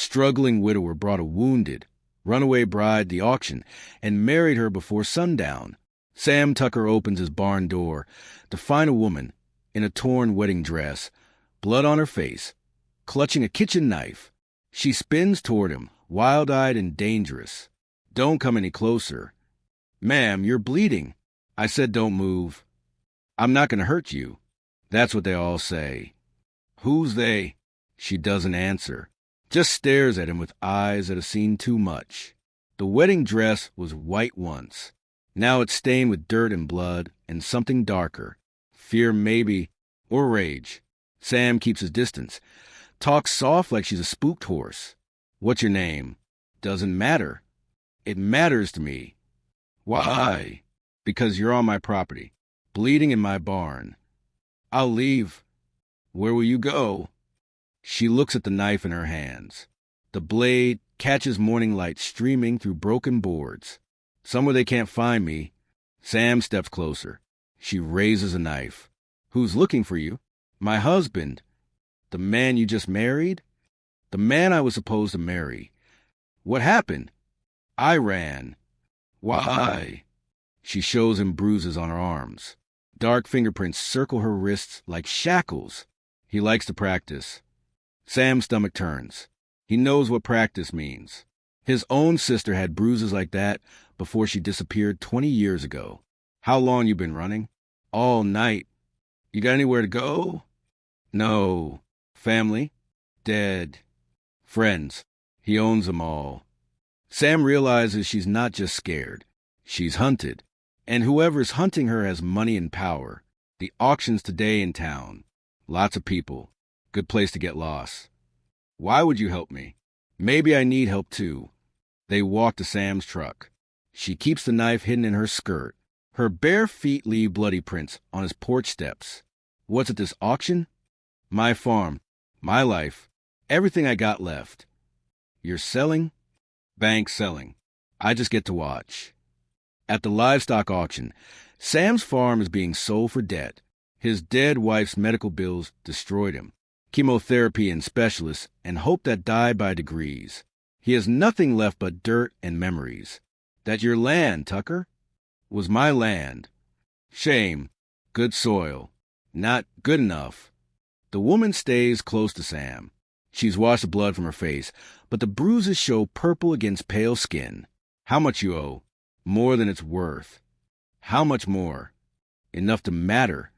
struggling widower brought a wounded, runaway bride to the auction and married her before sundown. Sam Tucker opens his barn door to find a woman in a torn wedding dress, blood on her face, clutching a kitchen knife. She spins toward him, wild-eyed and dangerous. "Don't come any closer." "Ma'am, you're bleeding." "I said don't move." "I'm not going to hurt you." That's what they all say. Who's they? She doesn't answer, just stares at him with eyes that have seen too much. The wedding dress was white once. Now it's stained with dirt and blood and something darker. Fear maybe, or rage. Sam keeps his distance, talks soft like she's a spooked horse. "What's your name?" "Doesn't matter." "It matters to me." "Why?" "Because you're on my property, bleeding in my barn." "I'll leave." "Where will you go?" She looks at the knife in her hands. The blade catches morning light streaming through broken boards. "Somewhere they can't find me." Sam steps closer. She raises a knife. "Who's looking for you?" "My husband." "The man you just married?" "The man I was supposed to marry." "What happened?" "I ran." "Why?" She shows him bruises on her arms. Dark fingerprints circle her wrists like shackles. He likes to practice. Sam's stomach turns. He knows what practice means. His own sister had bruises like that before she disappeared 20 years ago. "How long you been running?" "All night." "You got anywhere to go?" "No." "Family?" "Dead." "Friends?" He owns them all. Sam realizes she's not just scared. She's hunted. And whoever's hunting her has money and power. The auction's today in town. Lots of people. Good place to get lost. "Why would you help me?" "Maybe I need help too." They walk to Sam's truck. She keeps the knife hidden in her skirt. Her bare feet leave bloody prints on his porch steps. "What's at this auction?" "My farm. My life. Everything I got left." "You're selling?" "Bank selling. I just get to watch." At the livestock auction, Sam's farm is being sold for debt. His dead wife's medical bills destroyed him. Chemotherapy and specialists and hope that died by degrees. He has nothing left but dirt and memories. "That your land, Tucker?" "Was my land." "Shame. Good soil. Not good enough." The woman stays close to Sam. She's washed the blood from her face, but the bruises show purple against pale skin. "How much you owe?" "More than it's worth." "How much more?" "Enough to matter."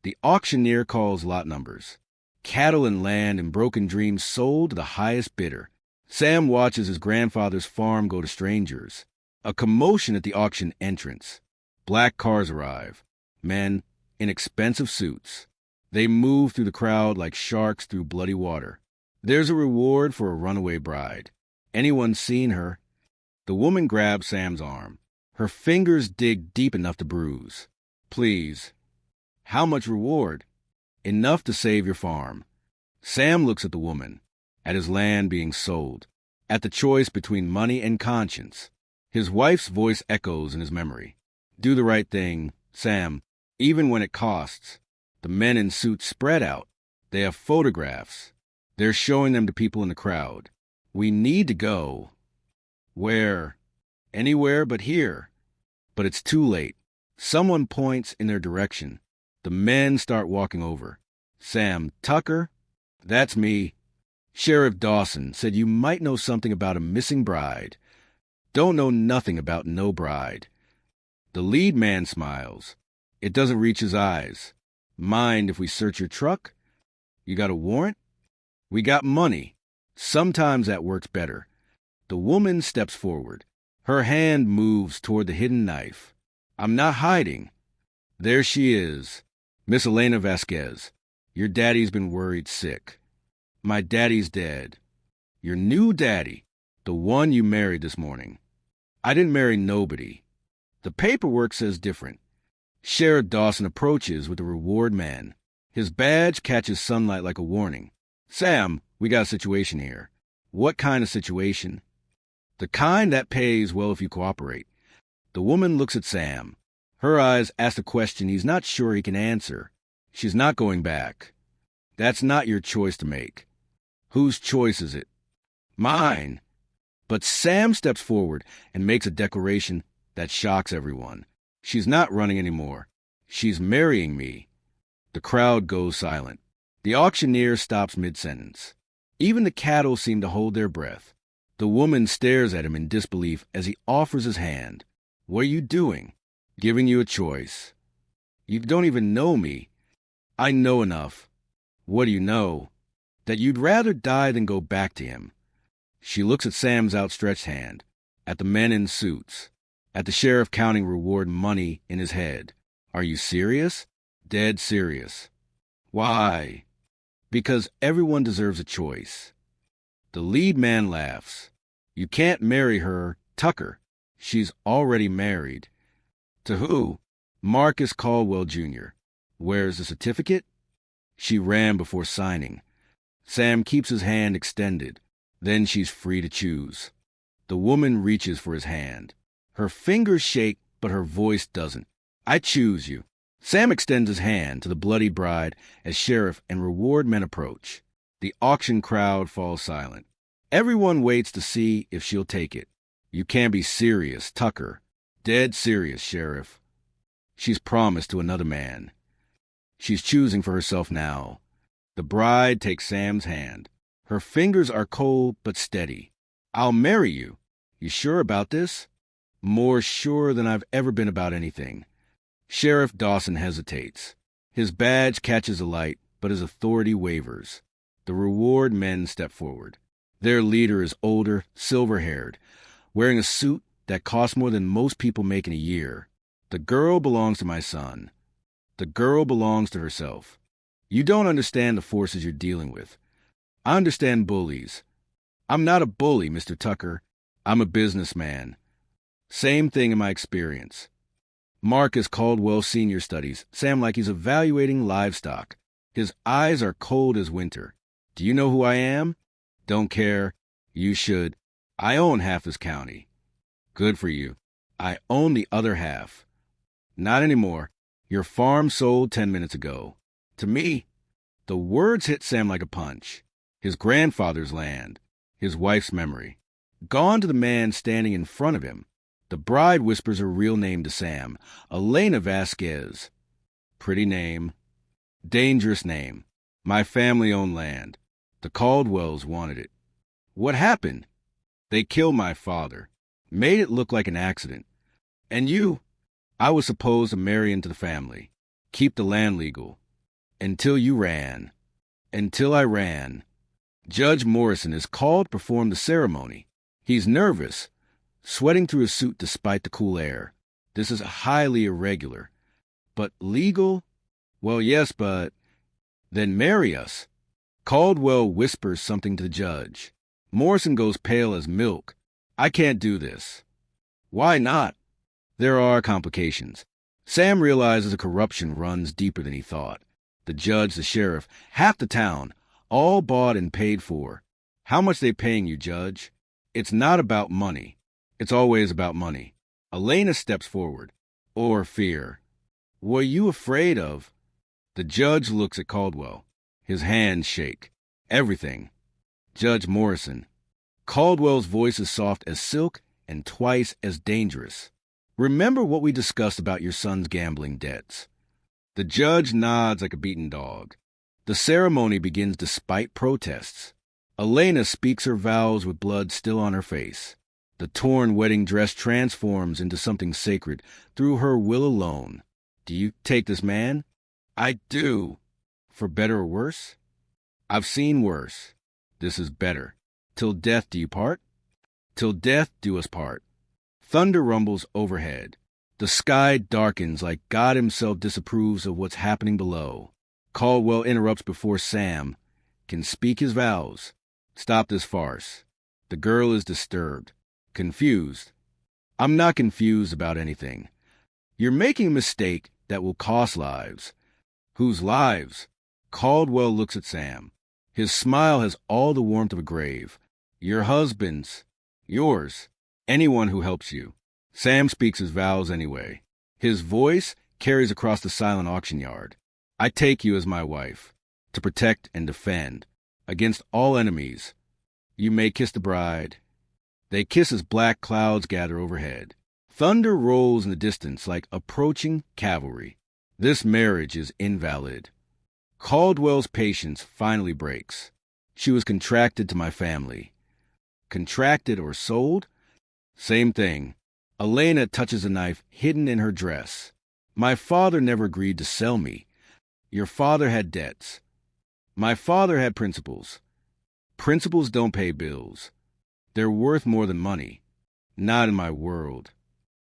The auctioneer calls lot numbers. Cattle and land and broken dreams sold to the highest bidder. Sam watches his grandfather's farm go to strangers. A commotion at the auction entrance. Black cars arrive. Men in expensive suits. They move through the crowd like sharks through bloody water. There's a reward for a runaway bride. Anyone seen her? The woman grabs Sam's arm. Her fingers dig deep enough to bruise. "Please." "How much reward?" "Enough to save your farm." Sam looks at the woman, at his land being sold, at the choice between money and conscience. His wife's voice echoes in his memory. "Do the right thing, Sam, even when it costs." The men in suits spread out. They have photographs. They're showing them to people in the crowd. "We need to go." "Where?" "Anywhere but here." But it's too late. Someone points in their direction. The men start walking over. "Sam Tucker?" "That's me." "Sheriff Dawson said you might know something about a missing bride." "Don't know nothing about no bride." The lead man smiles. It doesn't reach his eyes. "Mind if we search your truck?" "You got a warrant?" "We got money." Sometimes that works better. The woman steps forward. Her hand moves toward the hidden knife. "I'm not hiding." There she is. "Miss Elena Vasquez. Your daddy's been worried sick." "My daddy's dead." "Your new daddy. The one you married this morning." "I didn't marry nobody." "The paperwork says different." Sheriff Dawson approaches with the reward man. His badge catches sunlight like a warning. "Sam, we got a situation here." "What kind of situation?" "The kind that pays well if you cooperate." The woman looks at Sam. Her eyes ask a question he's not sure he can answer. "She's not going back." "That's not your choice to make." "Whose choice is it?" Mine. But Sam steps forward and makes a declaration that shocks everyone. She's not running anymore. She's marrying me. The crowd goes silent. The auctioneer stops mid-sentence. Even the cattle seem to hold their breath. The woman stares at him in disbelief as he offers his hand. What are you doing? Giving you a choice. You don't even know me. I know enough. What do you know? That you'd rather die than go back to him. She looks at Sam's outstretched hand, at the men in suits, at the sheriff counting reward money in his head. Are you serious? Dead serious. Why? Because everyone deserves a choice. The lead man laughs. You can't marry her, Tucker. She's already married. To who? Marcus Caldwell, Jr. Where's the certificate? She ran before signing. Sam keeps his hand extended. Then she's free to choose. The woman reaches for his hand. Her fingers shake, but her voice doesn't. I choose you. Sam extends his hand to the bloody bride as sheriff and reward men approach. The auction crowd falls silent. Everyone waits to see if she'll take it. You can't be serious, Tucker. Dead serious, Sheriff. She's promised to another man. She's choosing for herself now. The bride takes Sam's hand. Her fingers are cold but steady. I'll marry you. You sure about this? More sure than I've ever been about anything. Sheriff Dawson hesitates. His badge catches the light, but his authority wavers. The reward men step forward. Their leader is older, silver-haired, wearing a suit that costs more than most people make in a year. The girl belongs to my son. The girl belongs to herself. You don't understand the forces you're dealing with. I understand bullies. I'm not a bully, Mr. Tucker. I'm a businessman. Same thing in my experience. Marcus Caldwell Senior studies Sam like he's evaluating livestock. His eyes are cold as winter. Do you know who I am? Don't care. You should. I own half this county. Good for you. I own the other half. Not anymore. Your farm sold 10 minutes ago. To me. The words hit Sam like a punch. His grandfather's land. His wife's memory. Gone to the man standing in front of him. The bride whispers her real name to Sam. Elena Vasquez. Pretty name. Dangerous name. My family owned land. The Caldwells wanted it. What happened? They killed my father. Made it look like an accident. And you? I was supposed to marry into the family. Keep the land legal. Until you ran. Until I ran. Judge Morrison is called to perform the ceremony. He's nervous, sweating through his suit despite the cool air. This is highly irregular. But legal? Well, yes, but... Then marry us. Caldwell whispers something to the judge. Morrison goes pale as milk. I can't do this. Why not? There are complications. Sam realizes the corruption runs deeper than he thought. The judge, the sheriff, half the town, all bought and paid for. How much they paying you, Judge? It's not about money. It's always about money. Elena steps forward. Or fear. What are you afraid of? The judge looks at Caldwell. His hands shake. Everything. Judge Morrison. Caldwell's voice is soft as silk and twice as dangerous. Remember what we discussed about your son's gambling debts. The judge nods like a beaten dog. The ceremony begins despite protests. Elena speaks her vows with blood still on her face. The torn wedding dress transforms into something sacred through her will alone. Do you take this man? I do. For better or worse? I've seen worse. This is better. Till death do you part? Till death do us part. Thunder rumbles overhead. The sky darkens like God himself disapproves of what's happening below. Caldwell interrupts before Sam can speak his vows. Stop this farce. The girl is disturbed, confused. I'm not confused about anything. You're making a mistake that will cost lives. Whose lives? Caldwell looks at Sam. His smile has all the warmth of a grave. Your husband's. Yours. Anyone who helps you. Sam speaks his vows anyway. His voice carries across the silent auction yard. I take you as my wife, to protect and defend, against all enemies. You may kiss the bride. They kiss as black clouds gather overhead. Thunder rolls in the distance like approaching cavalry. This marriage is invalid. Caldwell's patience finally breaks. She was contracted to my family. Contracted or sold? Same thing. Elena touches a knife hidden in her dress. My father never agreed to sell me. Your father had debts. My father had principles. Principles don't pay bills. They're worth more than money. Not in my world.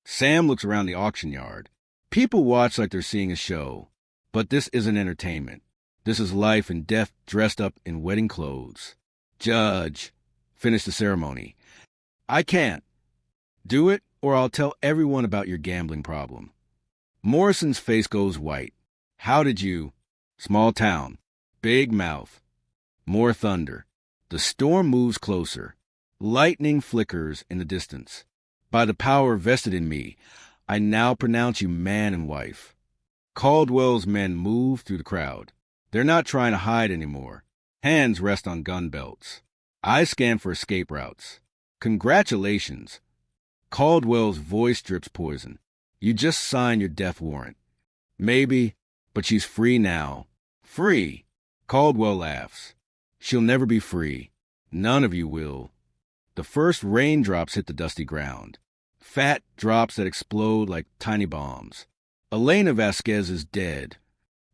Sam looks around the auction yard. People watch like they're seeing a show. But this isn't entertainment. This is life and death dressed up in wedding clothes. Judge, finish the ceremony. I can't. Do it, or I'll tell everyone about your gambling problem. Morrison's face goes white. How did you? Small town. Big mouth. More thunder. The storm moves closer. Lightning flickers in the distance. By the power vested in me, I now pronounce you man and wife. Caldwell's men move through the crowd. They're not trying to hide anymore. Hands rest on gun belts. I scan for escape routes. Congratulations. Caldwell's voice drips poison. You just signed your death warrant. Maybe, but she's free now. Free. Caldwell laughs. She'll never be free. None of you will. The first raindrops hit the dusty ground. Fat drops that explode like tiny bombs. Elena Vasquez is dead.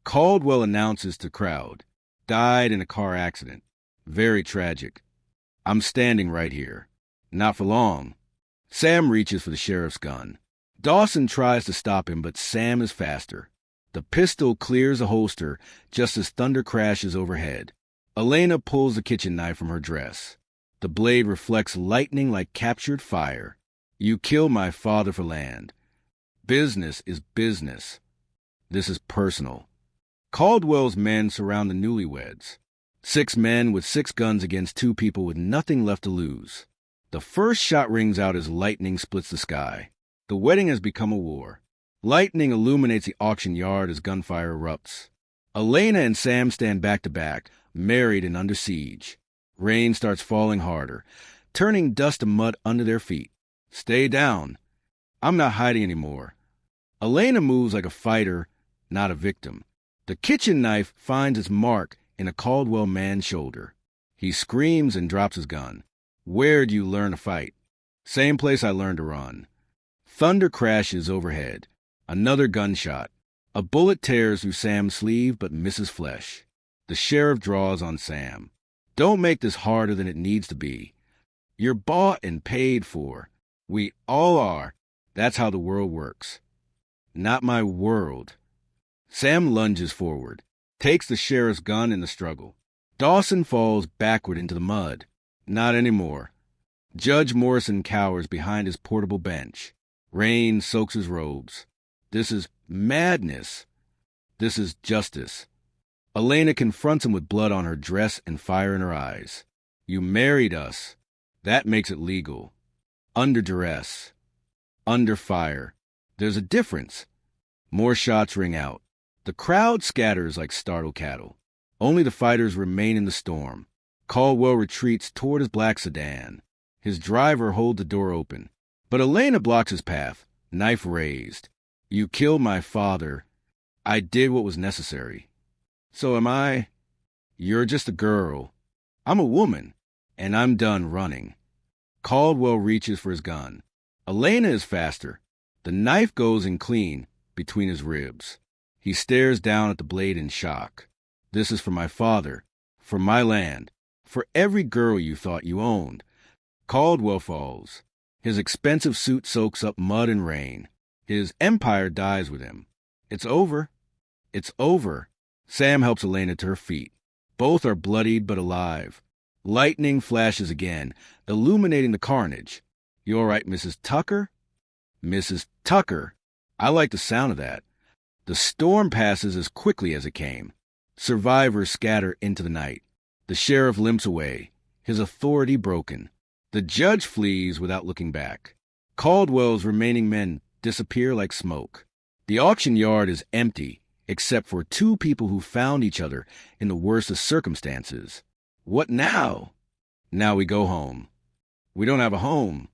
Caldwell announces to crowd. Died in a car accident. Very tragic. I'm standing right here. Not for long. Sam reaches for the sheriff's gun. Dawson tries to stop him, but Sam is faster. The pistol clears the holster just as thunder crashes overhead. Elena pulls the kitchen knife from her dress. The blade reflects lightning like captured fire. You killed my father for land. Business is business. This is personal. Caldwell's men surround the newlyweds. 6 men with 6 guns against 2 people with nothing left to lose. The first shot rings out as lightning splits the sky. The wedding has become a war. Lightning illuminates the auction yard as gunfire erupts. Elena and Sam stand back to back, married and under siege. Rain starts falling harder, turning dust to mud under their feet. Stay down. I'm not hiding anymore. Elena moves like a fighter, not a victim. The kitchen knife finds its mark in a Caldwell man's shoulder. He screams and drops his gun. Where'd you learn to fight? Same place I learned to run. Thunder crashes overhead. Another gunshot. A bullet tears through Sam's sleeve but misses flesh. The sheriff draws on Sam. Don't make this harder than it needs to be. You're bought and paid for. We all are. That's how the world works. Not my world. Sam lunges forward, takes the sheriff's gun in the struggle. Dawson falls backward into the mud. Not anymore. Judge Morrison cowers behind his portable bench. Rain soaks his robes. This is madness. This is justice. Elena confronts him with blood on her dress and fire in her eyes. You married us. That makes it legal. Under duress. Under fire. There's a difference. More shots ring out. The crowd scatters like startled cattle. Only the fighters remain in the storm. Caldwell retreats toward his black sedan. His driver holds the door open. But Elena blocks his path, knife raised. You killed my father. I did what was necessary. So am I? You're just a girl. I'm a woman, and I'm done running. Caldwell reaches for his gun. Elena is faster. The knife goes in clean between his ribs. He stares down at the blade in shock. This is for my father, for my land, for every girl you thought you owned. Caldwell falls. His expensive suit soaks up mud and rain. His empire dies with him. It's over. It's over. Sam helps Elena to her feet. Both are bloodied but alive. Lightning flashes again, illuminating the carnage. You all right, Mrs. Tucker? Mrs. Tucker. I like the sound of that. The storm passes as quickly as it came. Survivors scatter into the night. The sheriff limps away, his authority broken. The judge flees without looking back. Caldwell's remaining men disappear like smoke. The auction yard is empty, except for 2 people who found each other in the worst of circumstances. What now? Now we go home. We don't have a home.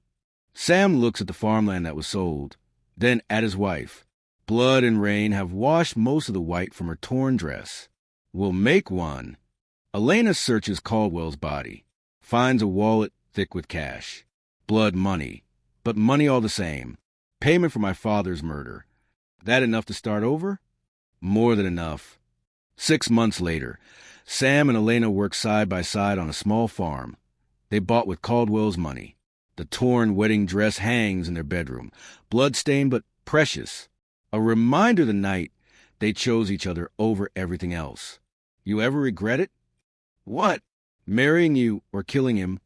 Sam looks at the farmland that was sold, then at his wife. Blood and rain have washed most of the white from her torn dress. We'll make one. Elena searches Caldwell's body, finds a wallet thick with cash. Blood money, but money all the same. Payment for my father's murder. That enough to start over? More than enough. 6 months later, Sam and Elena work side by side on a small farm. They bought with Caldwell's money. The torn wedding dress hangs in their bedroom, blood-stained but precious. A reminder the night they chose each other over everything else. You ever regret it? What? Marrying you or killing him?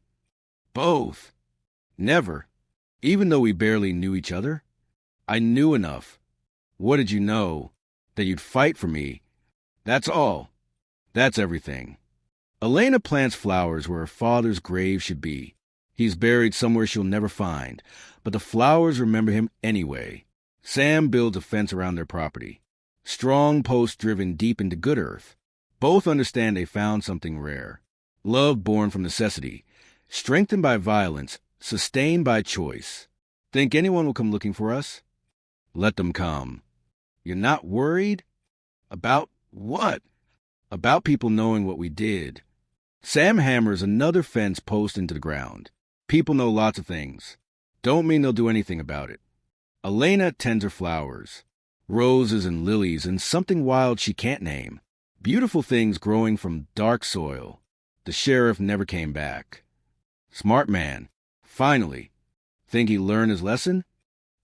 Both. Never. Even though we barely knew each other. I knew enough. What did you know? That you'd fight for me. That's all. That's everything. Elena plants flowers where her father's grave should be. He's buried somewhere she'll never find, but the flowers remember him anyway. Sam builds a fence around their property. Strong posts driven deep into good earth. Both understand they found something rare. Love born from necessity, strengthened by violence, sustained by choice. Think anyone will come looking for us? Let them come. You're not worried? About what? About people knowing what we did. Sam hammers another fence post into the ground. People know lots of things. Don't mean they'll do anything about it. Elena tends her flowers. Roses and lilies and something wild she can't name. Beautiful things growing from dark soil. The sheriff never came back. Smart man. Finally. Think he learned his lesson?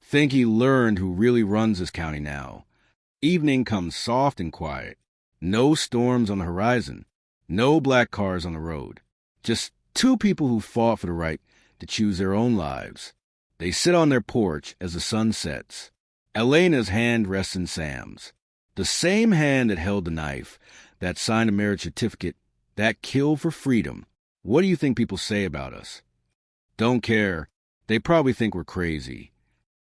Think he learned who really runs this county now. Evening comes soft and quiet. No storms on the horizon. No black cars on the road. Just two people who fought for the right to choose their own lives. They sit on their porch as the sun sets. Elena's hand rests in Sam's. The same hand that held the knife, that signed a marriage certificate, that killed for freedom. What do you think people say about us? Don't care. They probably think we're crazy.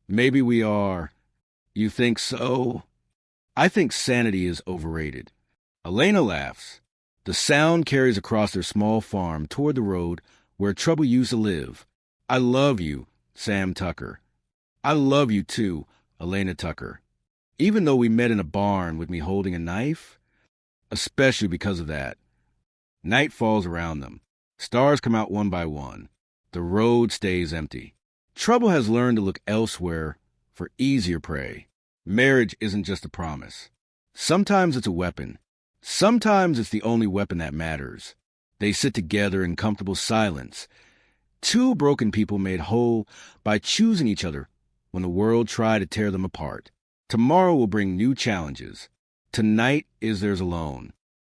Maybe we are. You think so? I think sanity is overrated. Elena laughs. The sound carries across their small farm toward the road where Trouble used to live. I love you, Sam Tucker. I love you too, Elena Tucker. Even though we met in a barn with me holding a knife, especially because of that. Night falls around them. Stars come out one by one. The road stays empty. Trouble has learned to look elsewhere for easier prey. Marriage isn't just a promise. Sometimes it's a weapon. Sometimes it's the only weapon that matters. They sit together in comfortable silence. Two broken people made whole by choosing each other when the world tried to tear them apart. Tomorrow will bring new challenges. Tonight is theirs alone.